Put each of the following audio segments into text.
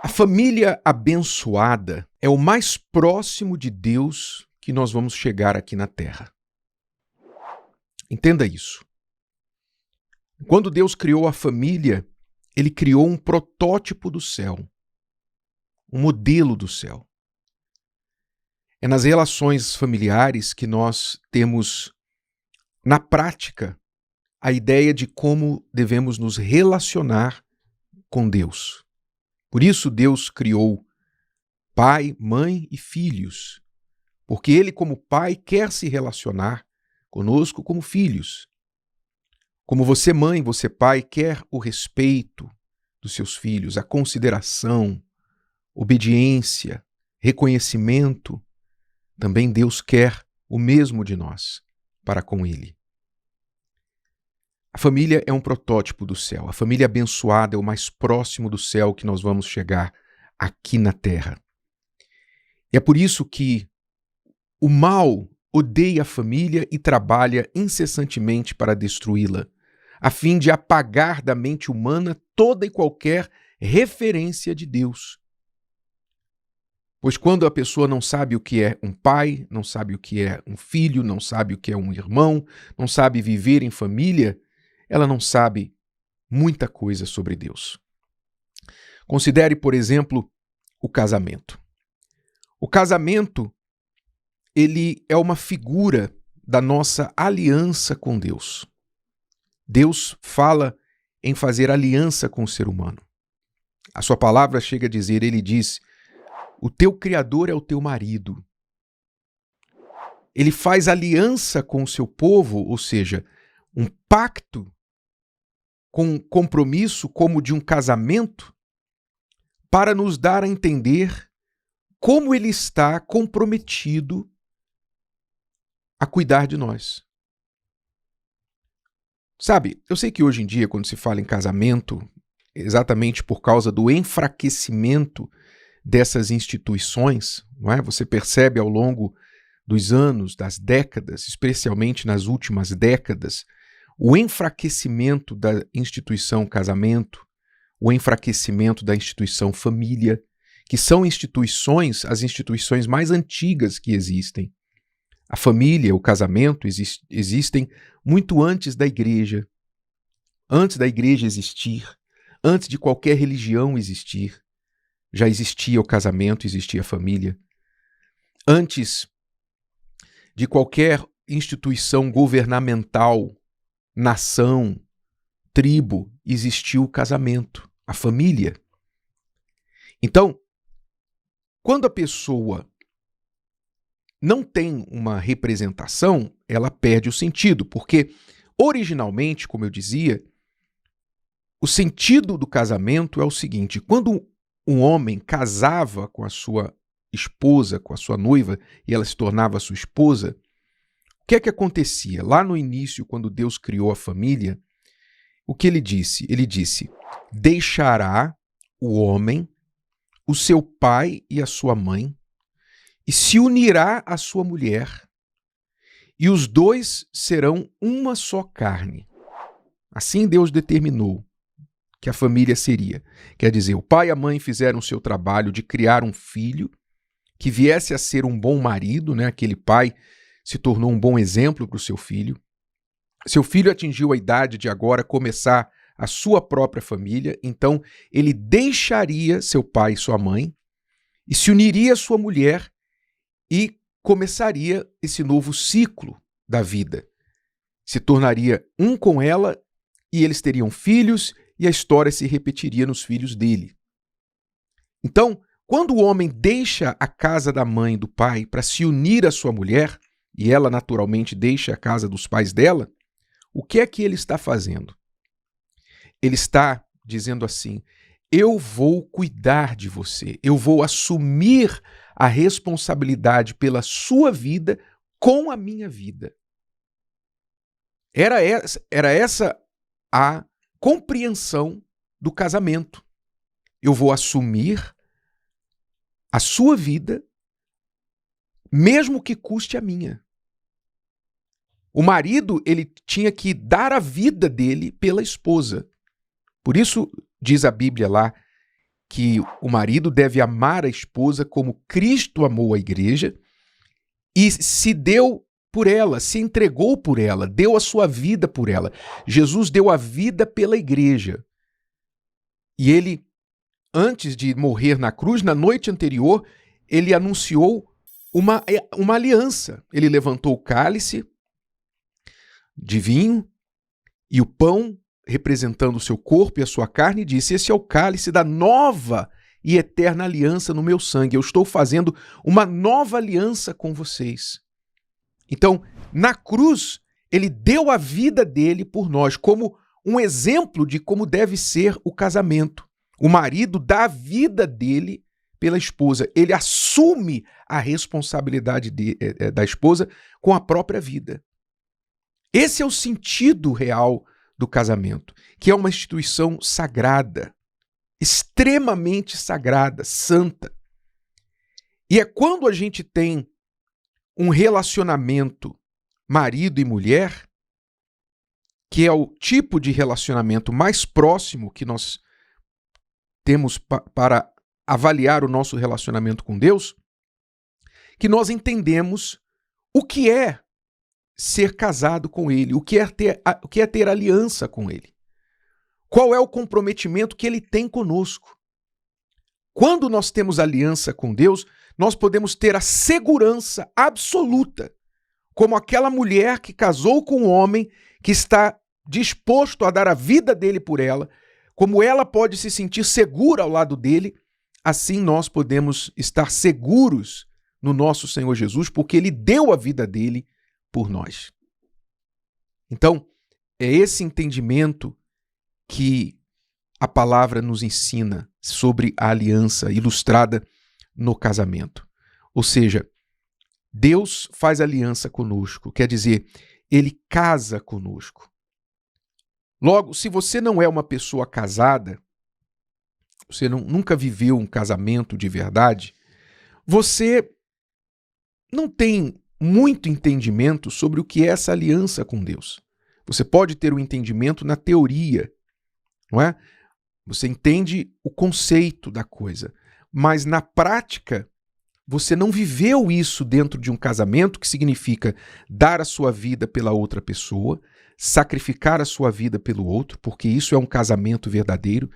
A família abençoada é o mais próximo de Deus que nós vamos chegar aqui na Terra. Entenda isso. Quando Deus criou a família, Ele criou um protótipo do céu, um modelo do céu. É nas relações familiares que nós temos, na prática, a ideia de como devemos nos relacionar com Deus. Por isso Deus criou pai, mãe e filhos, porque Ele, como pai, quer se relacionar conosco como filhos. Como você, mãe, você, pai, quer o respeito dos seus filhos, a consideração, obediência, reconhecimento, também Deus quer o mesmo de nós para com Ele. A família é um protótipo do céu. A família abençoada é o mais próximo do céu que nós vamos chegar aqui na Terra. E é por isso que o mal odeia a família e trabalha incessantemente para destruí-la, a fim de apagar da mente humana toda e qualquer referência de Deus. Pois quando a pessoa não sabe o que é um pai, não sabe o que é um filho, não sabe o que é um irmão, não sabe viver em família, ela não sabe muita coisa sobre Deus. Considere, por exemplo, o casamento. O casamento, ele é uma figura da nossa aliança com Deus. Deus fala em fazer aliança com o ser humano. A sua palavra chega a dizer, ele diz, o teu Criador é o teu marido. Ele faz aliança com o seu povo, ou seja, um pacto com compromisso como de um casamento, para nos dar a entender como ele está comprometido a cuidar de nós. Sabe, eu sei que hoje em dia, quando se fala em casamento, exatamente por causa do enfraquecimento dessas instituições, não é? Você percebe ao longo dos anos, das décadas, especialmente nas últimas décadas, o enfraquecimento da instituição casamento, o enfraquecimento da instituição família, que são instituições, as instituições mais antigas que existem. A família, o casamento existem muito antes da igreja existir, antes de qualquer religião existir. Já existia o casamento, existia a família. Antes de qualquer instituição governamental, nação, tribo, existiu o casamento, a família. Então, quando a pessoa não tem uma representação, ela perde o sentido, porque originalmente, como eu dizia, o sentido do casamento é o seguinte: quando um homem casava com a sua esposa, com a sua noiva, e ela se tornava sua esposa, o que é que acontecia? Lá no início, quando Deus criou a família, o que ele disse? Ele disse, deixará o homem, o seu pai e a sua mãe, e se unirá à sua mulher, e os dois serão uma só carne. Assim Deus determinou que a família seria. Quer dizer, o pai e a mãe fizeram o seu trabalho de criar um filho que viesse a ser um bom marido, né? Aquele pai se tornou um bom exemplo para o seu filho. Seu filho atingiu a idade de agora começar a sua própria família, então ele deixaria seu pai e sua mãe e se uniria à sua mulher e começaria esse novo ciclo da vida. Se tornaria um com ela e eles teriam filhos e a história se repetiria nos filhos dele. Então, quando o homem deixa a casa da mãe e do pai para se unir à sua mulher, e ela naturalmente deixa a casa dos pais dela, o que é que ele está fazendo? Ele está dizendo assim, eu vou cuidar de você, eu vou assumir a responsabilidade pela sua vida com a minha vida. Era essa a compreensão do casamento. Eu vou assumir a sua vida, mesmo que custe a minha. O marido, ele tinha que dar a vida dele pela esposa. Por isso, diz a Bíblia lá, que o marido deve amar a esposa como Cristo amou a igreja e se deu por ela, se entregou por ela, deu a sua vida por ela. Jesus deu a vida pela igreja. E ele, antes de morrer na cruz, na noite anterior, ele anunciou uma aliança. Ele levantou o cálice de vinho e o pão, representando o seu corpo e a sua carne, e disse: esse é o cálice da nova e eterna aliança no meu sangue. Eu estou fazendo uma nova aliança com vocês. Então, na cruz, ele deu a vida dele por nós, como um exemplo de como deve ser o casamento. O marido dá a vida dele pela esposa. Ele assume a responsabilidade da esposa com a própria vida. Esse é o sentido real do casamento, que é uma instituição sagrada, extremamente sagrada, santa. E é quando a gente tem um relacionamento marido e mulher, que é o tipo de relacionamento mais próximo que nós temos para avaliar o nosso relacionamento com Deus, que nós entendemos o que é ser casado com Ele, o que é ter aliança com Ele. Qual é o comprometimento que Ele tem conosco? Quando nós temos aliança com Deus, nós podemos ter a segurança absoluta, como aquela mulher que casou com um homem que está disposto a dar a vida dele por ela, como ela pode se sentir segura ao lado dele, assim nós podemos estar seguros no nosso Senhor Jesus, porque Ele deu a vida dele por nós. Então, é esse entendimento que a palavra nos ensina sobre a aliança ilustrada no casamento. Ou seja, Deus faz aliança conosco, quer dizer, Ele casa conosco. Logo, se você não é uma pessoa casada, você nunca viveu um casamento de verdade, você não tem muito entendimento sobre o que é essa aliança com Deus. Você pode ter um entendimento na teoria, não é? Você entende o conceito da coisa, mas na prática você não viveu isso dentro de um casamento, que significa dar a sua vida pela outra pessoa, sacrificar a sua vida pelo outro, porque isso é um casamento verdadeiro.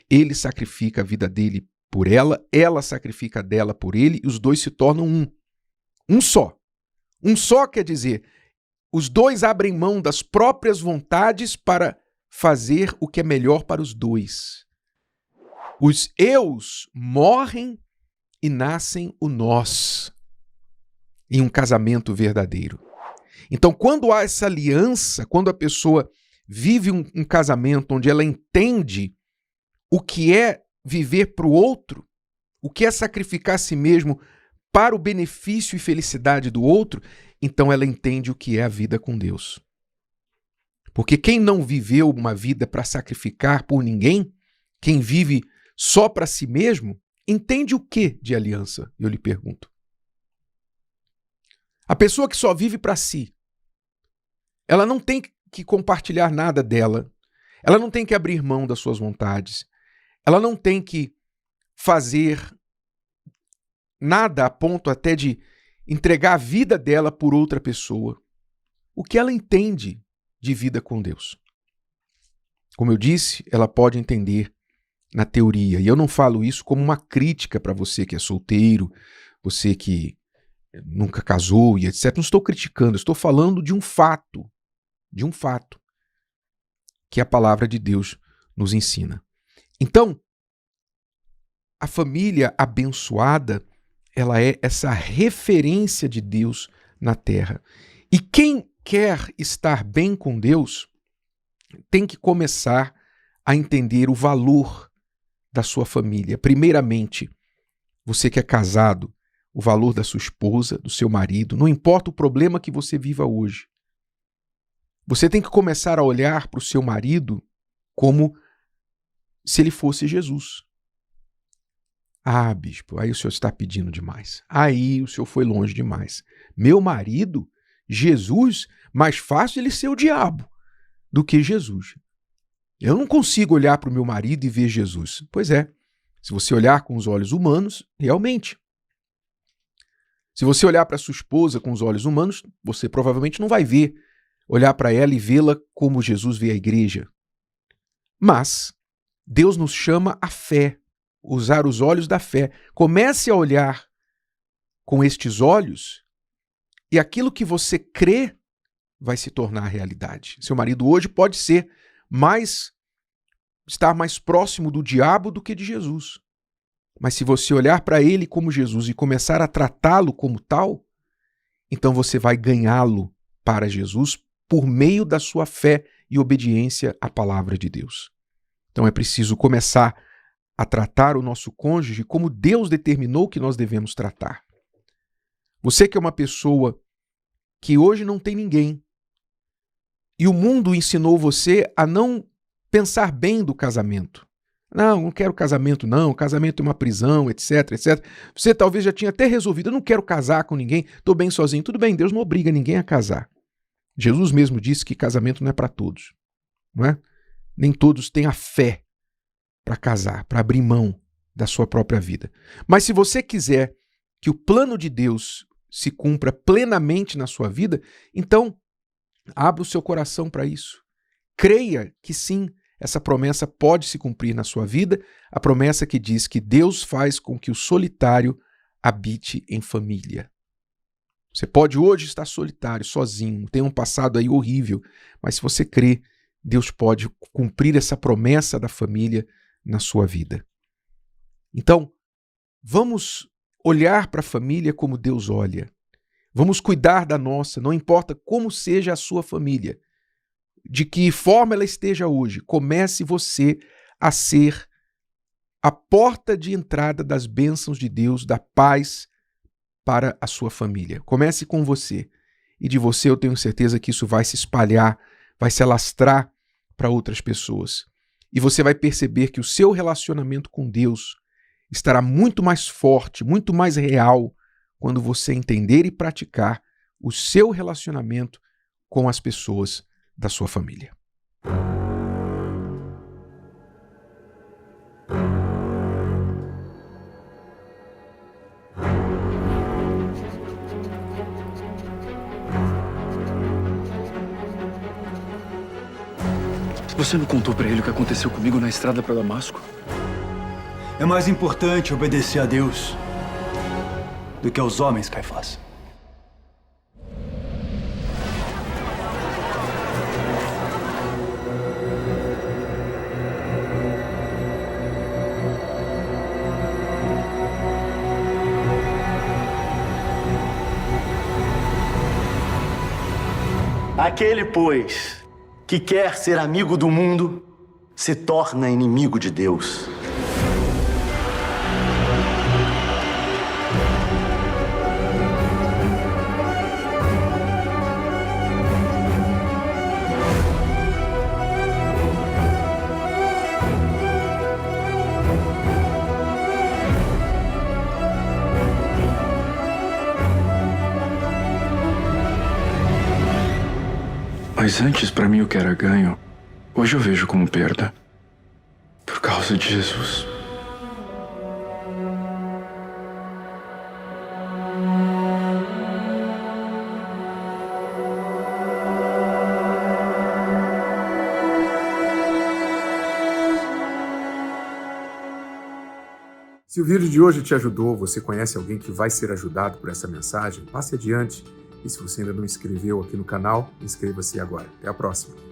Ele sacrifica a vida dele por ela sacrifica a dela por ele, e os dois se tornam um. Um só. Um só quer dizer, os dois abrem mão das próprias vontades para fazer o que é melhor para os dois. Os eus morrem e nascem o nós em um casamento verdadeiro. Então, quando há essa aliança, quando a pessoa vive um casamento onde ela entende o que é viver para o outro, o que é sacrificar a si mesmo para o benefício e felicidade do outro, então ela entende o que é a vida com Deus. Porque quem não viveu uma vida para sacrificar por ninguém, quem vive só para si mesmo, entende o que de aliança? Eu lhe pergunto. A pessoa que só vive para si, ela não tem que compartilhar nada dela, ela não tem que abrir mão das suas vontades, ela não tem que fazer nada a ponto até de entregar a vida dela por outra pessoa. O que ela entende de vida com Deus? Como eu disse, ela pode entender na teoria. E eu não falo isso como uma crítica para você que é solteiro, você que nunca casou e etc. Não estou criticando, estou falando de um fato que a palavra de Deus nos ensina. Então, a família abençoada, ela é essa referência de Deus na terra. E quem quer estar bem com Deus tem que começar a entender o valor da sua família. Primeiramente, você que é casado, o valor da sua esposa, do seu marido, não importa o problema que você viva hoje. Você tem que começar a olhar para o seu marido como se ele fosse Jesus. Ah, bispo, aí o senhor está pedindo demais. Aí o senhor foi longe demais. Meu marido, Jesus, mais fácil ele ser o diabo do que Jesus. Eu não consigo olhar para o meu marido e ver Jesus. Pois é, Se você olhar com os olhos humanos, realmente. Se você olhar para sua esposa com os olhos humanos, você provavelmente não vai olhar para ela e vê-la como Jesus vê a igreja. Mas Deus nos chama à fé, usar os olhos da fé. Comece a olhar com estes olhos e aquilo que você crê vai se tornar realidade. Seu marido hoje pode estar mais próximo do diabo do que de Jesus. Mas se você olhar para ele como Jesus e começar a tratá-lo como tal, então você vai ganhá-lo para Jesus por meio da sua fé e obediência à palavra de Deus. Então é preciso começar a tratar o nosso cônjuge como Deus determinou que nós devemos tratar. Você que é uma pessoa que hoje não tem ninguém, e o mundo ensinou você a não pensar bem do casamento. Não quero casamento não, casamento é uma prisão, etc, etc. Você talvez já tinha até resolvido, eu não quero casar com ninguém, estou bem sozinho. Tudo bem, Deus não obriga ninguém a casar. Jesus mesmo disse que casamento não é para todos, não é? Nem todos têm a fé para casar, para abrir mão da sua própria vida. Mas se você quiser que o plano de Deus se cumpra plenamente na sua vida, então abra o seu coração para isso. Creia que sim, essa promessa pode se cumprir na sua vida, a promessa que diz que Deus faz com que o solitário habite em família. Você pode hoje estar solitário, sozinho, tem um passado aí horrível, mas se você crê, Deus pode cumprir essa promessa da família na sua vida. Então, vamos olhar para a família como Deus olha. Vamos cuidar da nossa, não importa como seja a sua família, de que forma ela esteja hoje. Comece você a ser a porta de entrada das bênçãos de Deus, da paz para a sua família. Comece com você. E de você eu tenho certeza que isso vai se espalhar, vai se alastrar para outras pessoas. E você vai perceber que o seu relacionamento com Deus estará muito mais forte, muito mais real, quando você entender e praticar o seu relacionamento com as pessoas da sua família. Você não contou pra ele o que aconteceu comigo na estrada para Damasco? É mais importante obedecer a Deus do que aos homens, Caifás. Aquele, pois, que quer ser amigo do mundo, se torna inimigo de Deus. Mas antes, pra mim, o que era ganho, hoje eu vejo como perda. Por causa de Jesus. Se o vídeo de hoje te ajudou, você conhece alguém que vai ser ajudado por essa mensagem, passe adiante. E se você ainda não inscreveu aqui no canal, inscreva-se agora. Até a próxima.